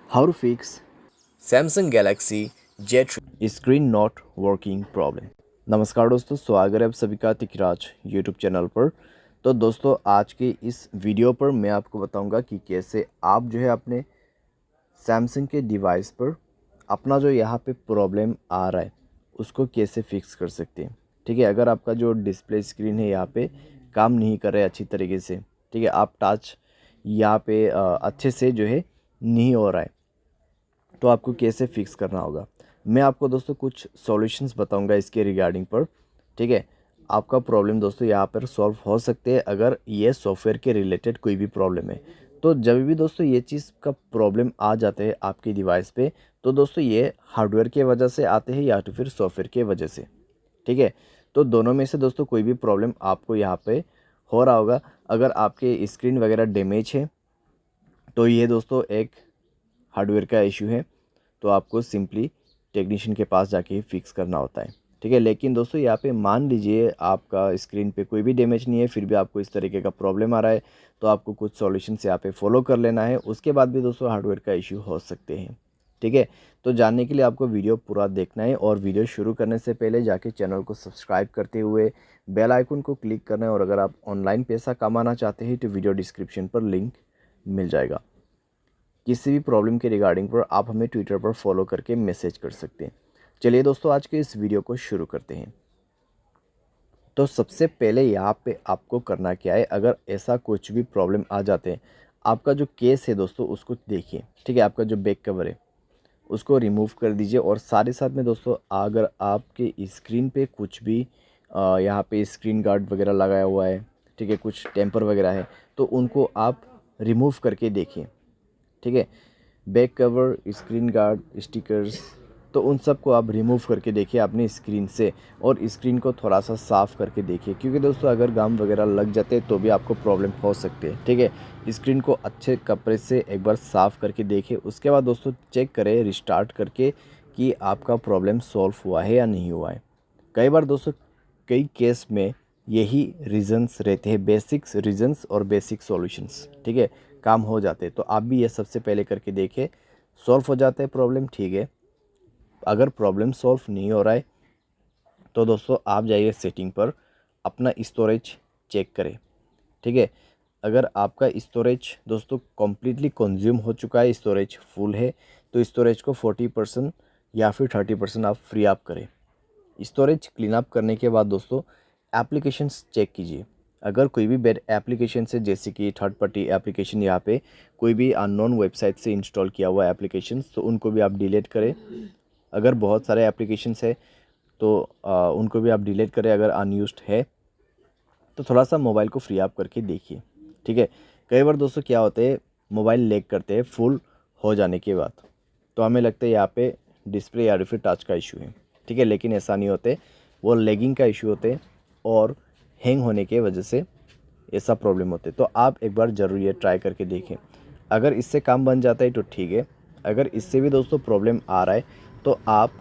How to fix Samsung Galaxy J3 screen not working problem. नमस्कार दोस्तों, स्वागत है आप सभी का तिकराज यूट्यूब चैनल पर। तो दोस्तों, आज के इस वीडियो पर मैं आपको बताऊंगा कि कैसे आप जो है अपने सैमसंग के डिवाइस पर अपना जो यहाँ पे प्रॉब्लम आ रहा है उसको कैसे फिक्स कर सकते हैं। ठीक है, अगर आपका जो डिस्प्ले स्क्रीन है यहाँ पे काम नहीं कर रहा है अच्छी तरीके से, ठीक है, आप टच यहाँ पे अच्छे से जो है नहीं हो रहा है, तो आपको कैसे फिक्स करना होगा। मैं आपको दोस्तों कुछ सॉल्यूशंस बताऊंगा इसके रिगार्डिंग पर। ठीक है, आपका प्रॉब्लम दोस्तों यहाँ पर सॉल्व हो सकते हैं अगर ये सॉफ्टवेयर के रिलेटेड कोई भी प्रॉब्लम है। तो जब भी दोस्तों ये चीज़ का प्रॉब्लम आ जाते हैं आपके डिवाइस पे, तो दोस्तों ये हार्डवेयर के वजह से आते हैं या तो फिर सॉफ्टवेयर के वजह से। ठीक है, तो दोनों में से दोस्तों कोई भी प्रॉब्लम आपको यहाँ पे हो रहा होगा। अगर आपके स्क्रीन वगैरह डैमेज है तो ये दोस्तों एक हार्डवेयर का इशू है, तो आपको सिंपली टेक्नीशियन के पास जाके ही फिक्स करना होता है। ठीक है, लेकिन दोस्तों यहाँ पे मान लीजिए आपका स्क्रीन पे कोई भी डैमेज नहीं है, फिर भी आपको इस तरीके का प्रॉब्लम आ रहा है, तो आपको कुछ सॉल्यूशंस यहाँ पे फॉलो कर लेना है। उसके बाद भी दोस्तों हार्डवेयर का इशू हो सकते हैं। ठीक है, तो जानने के लिए आपको वीडियो पूरा देखना है और वीडियो शुरू करने से पहले जाके चैनल को सब्सक्राइब करते हुए बेल आइकन को क्लिक करना है। और अगर आप ऑनलाइन पैसा कमाना चाहते हैं तो वीडियो डिस्क्रिप्शन पर लिंक मिल जाएगा। किसी भी प्रॉब्लम के रिगार्डिंग पर आप हमें ट्विटर पर फॉलो करके मैसेज कर सकते हैं। चलिए दोस्तों, आज के इस वीडियो को शुरू करते हैं। तो सबसे पहले यहाँ पे आपको करना क्या है, अगर ऐसा कुछ भी प्रॉब्लम आ जाते हैं, आपका जो केस है दोस्तों उसको देखिए। ठीक है, आपका जो बैक कवर है उसको रिमूव कर दीजिए। और साथ ही साथ में दोस्तों, अगर आपके स्क्रीन पे कुछ भी यहाँ पे स्क्रीन गार्ड वगैरह लगाया हुआ है, ठीक है, कुछ टेम्पर वगैरह है, तो उनको आप रिमूव करके देखिए। ठीक है, back cover, screen guard, stickers, तो उन सब को आप रिमूव करके देखिए अपनी स्क्रीन से। और स्क्रीन को थोड़ा सा साफ़ करके देखिए, क्योंकि दोस्तों अगर गम वगैरह लग जाते हैं तो भी आपको प्रॉब्लम हो सकती है। ठीक है, स्क्रीन को अच्छे कपड़े से एक बार साफ़ करके देखिए। उसके बाद दोस्तों चेक करें रिस्टार्ट करके कि आपका प्रॉब्लम सॉल्व हुआ है या नहीं हुआ है। कई बार दोस्तों कई केस में यही रीजंस रहते हैं, बेसिक्स रीजंस और बेसिक सॉल्यूशंस। ठीक है, काम हो जाते हैं। तो आप भी ये सबसे पहले करके देखें, सॉल्व हो जाता है प्रॉब्लम। ठीक है, अगर प्रॉब्लम सॉल्व नहीं हो रहा है तो दोस्तों आप जाइए सेटिंग पर, अपना स्टोरेज चेक करें। ठीक है, अगर आपका स्टोरेज दोस्तों कम्प्लीटली कंज्यूम हो चुका है, स्टोरेज फुल है, तो स्टोरेज को 40% या फिर 30% आप फ्री अप करें। स्टोरेज क्लीन अप करने के बाद दोस्तों एप्लीकेशंस चेक कीजिए। अगर कोई भी बैड एप्लीकेशन है, जैसे कि थर्ड पार्टी एप्लीकेशन, यहाँ पे कोई भी अननोन वेबसाइट से इंस्टॉल किया हुआ एप्लीकेशंस, तो उनको भी आप डिलीट करें। अगर बहुत सारे एप्लीकेशंस है तो उनको भी आप डिलीट करें। अगर अनयूज्ड है तो थोड़ा सा मोबाइल को फ्री अप करके देखिए। ठीक है, कई बार दोस्तों क्या होते हैं, मोबाइल लैग करते हैं फुल हो जाने के बाद, तो हमें लगता है यहाँ पे डिस्प्ले या फिर टच का इशू है। ठीक है, लेकिन ऐसा नहीं होते, वो लैगिंग का इशू होते हैं और हैंग होने के वजह से ऐसा प्रॉब्लम होते। तो आप एक बार ज़रूर ये ट्राई करके देखें। अगर इससे काम बन जाता है तो ठीक है, अगर इससे भी दोस्तों प्रॉब्लम आ रहा है तो आप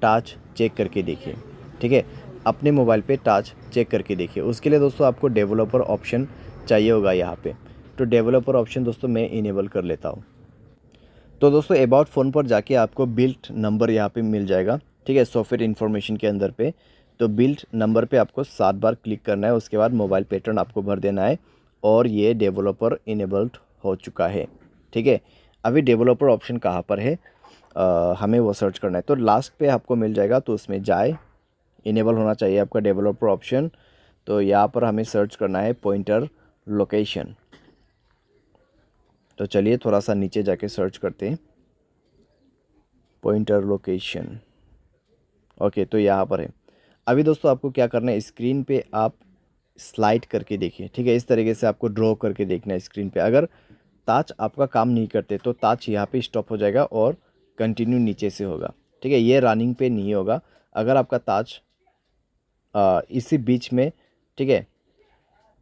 टच चेक करके देखिए। ठीक है, अपने मोबाइल पे टच चेक करके देखिए। उसके लिए दोस्तों आपको डेवलपर ऑप्शन चाहिए होगा यहाँ पे, तो डेवलपर ऑप्शन दोस्तों मैं इनेबल कर लेता हूँ। तो दोस्तों अबाउट फ़ोन पर जाके आपको बिल्ट नंबर यहाँ पे मिल जाएगा। ठीक है, सॉफ्टवेयर इन्फॉर्मेशन के अंदर पे, तो बिल्ट नंबर पे आपको 7 बार क्लिक करना है। उसके बाद मोबाइल पैटर्न आपको भर देना है और ये डेवलपर इनेबल्ड हो चुका है। ठीक है, अभी डेवलपर ऑप्शन कहाँ पर है, हमें वो सर्च करना है। तो लास्ट पे आपको मिल जाएगा, तो उसमें जाए, इनेबल होना चाहिए आपका डेवलपर ऑप्शन। तो यहाँ पर हमें सर्च करना है पॉइंटर लोकेशन। तो चलिए थोड़ा सा नीचे जाके सर्च करते हैं, पॉइंटर लोकेशन। ओके, तो यहाँ पर है। अभी दोस्तों आपको क्या करना है, स्क्रीन पे आप स्लाइड करके देखिए। ठीक है, इस तरीके से आपको ड्रॉ करके देखना है स्क्रीन पे। अगर ताज आपका काम नहीं करते तो ताज यहाँ पे स्टॉप हो जाएगा और कंटिन्यू नीचे से होगा। ठीक है, ये रनिंग पे नहीं होगा। अगर आपका ताज इसी बीच में, ठीक है,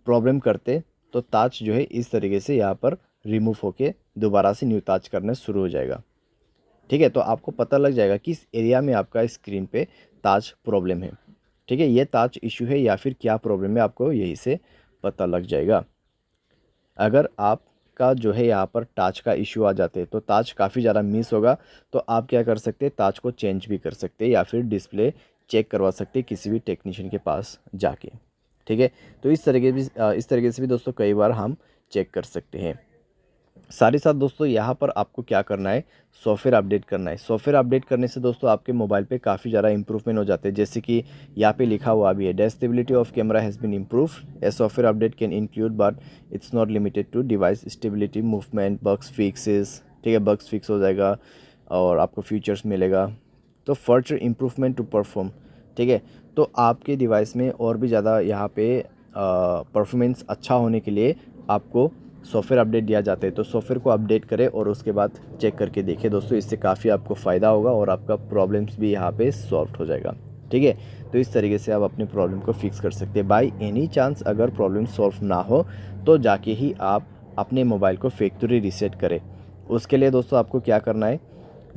प्रॉब्लम करते तो ताज जो है इस तरीके से यहाँ पर रिमूव होके दोबारा से न्यू ताज करना शुरू हो जाएगा। ठीक है, तो आपको पता लग जाएगा कि इस एरिया में आपका स्क्रीन पे ताज प्रॉब्लम है। ठीक है, ये ताज इशू है या फिर क्या प्रॉब्लम है, आपको यही से पता लग जाएगा। अगर आप का जो है यहाँ पर टाच का इशू आ जाते हैं, तो टाच काफ़ी ज़्यादा मिस होगा। तो आप क्या कर सकते हैं, टाच को चेंज भी कर सकते हैं या फिर डिस्प्ले चेक करवा सकते हैं किसी भी टेक्नीशियन के पास जाके। ठीक है, तो इस तरीके से भी दोस्तों कई बार हम चेक कर सकते हैं। साथ ही साथ दोस्तों यहाँ पर आपको क्या करना है, सॉफ्टवेयर अपडेट करना है। सॉफ्टवेयर अपडेट करने से दोस्तों आपके मोबाइल पे काफ़ी ज़्यादा इंप्रूवमेंट हो जाते हैं। जैसे कि यहाँ पे लिखा हुआ भी है, the stability of camera has been improve. A software update can include but it's not limited to device stability, movement, bugs fixes. ठीक है, बग्स फिक्स हो जाएगा और आपको फीचर्स मिलेगा। तो फर्दर इम्प्रूवमेंट टू परफॉर्म। ठीक है, तो आपके डिवाइस में और भी ज़्यादा यहाँ पे परफॉर्मेंस अच्छा होने के लिए आपको सॉफ्टवेयर अपडेट दिया जाता है। तो सॉफ्टवेयर को अपडेट करें और उसके बाद चेक करके देखें दोस्तों, इससे काफ़ी आपको फ़ायदा होगा और आपका प्रॉब्लम्स भी यहाँ पे सॉल्व हो जाएगा। ठीक है, तो इस तरीके से आप अपने प्रॉब्लम को फिक्स कर सकते हैं। बाय एनी चांस अगर प्रॉब्लम सॉल्व ना हो तो जाके ही आप अपने मोबाइल को फैक्ट्री रीसेट करें। उसके लिए दोस्तों आपको क्या करना है,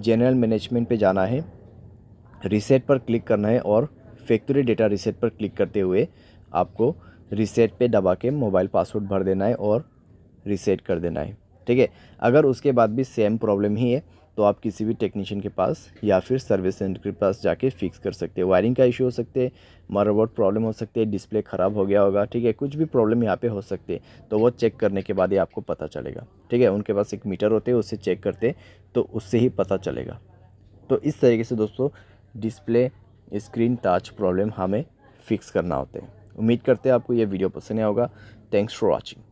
जनरल मैनेजमेंट पे जाना है, रीसेट पर क्लिक करना है और फैक्ट्री डेटा रीसेट पर क्लिक करते हुए आपको रीसेट पे दबा के मोबाइल पासवर्ड भर देना है और रीसेट कर देना है। ठीक है, अगर उसके बाद भी सेम प्रॉब्लम ही है तो आप किसी भी टेक्नीशियन के पास या फिर सर्विस सेंटर के पास जाके फिक्स कर सकते हैं। वायरिंग का इशू हो सकते हैं, मदरबोर्ड प्रॉब्लम हो सकती है, डिस्प्ले ख़राब हो गया होगा। ठीक है, कुछ भी प्रॉब्लम यहाँ पे हो सकते हैं, तो वो चेक करने के बाद ही आपको पता चलेगा। ठीक है, उनके पास एक मीटर होते हैं, उससे चेक करते तो उससे ही पता चलेगा। तो इस तरीके से दोस्तों डिस्प्ले स्क्रीन टच प्रॉब्लम हमें फिक्स करना होता है। उम्मीद करते हैं आपको ये वीडियो पसंद आया होगा। Thanks for watching.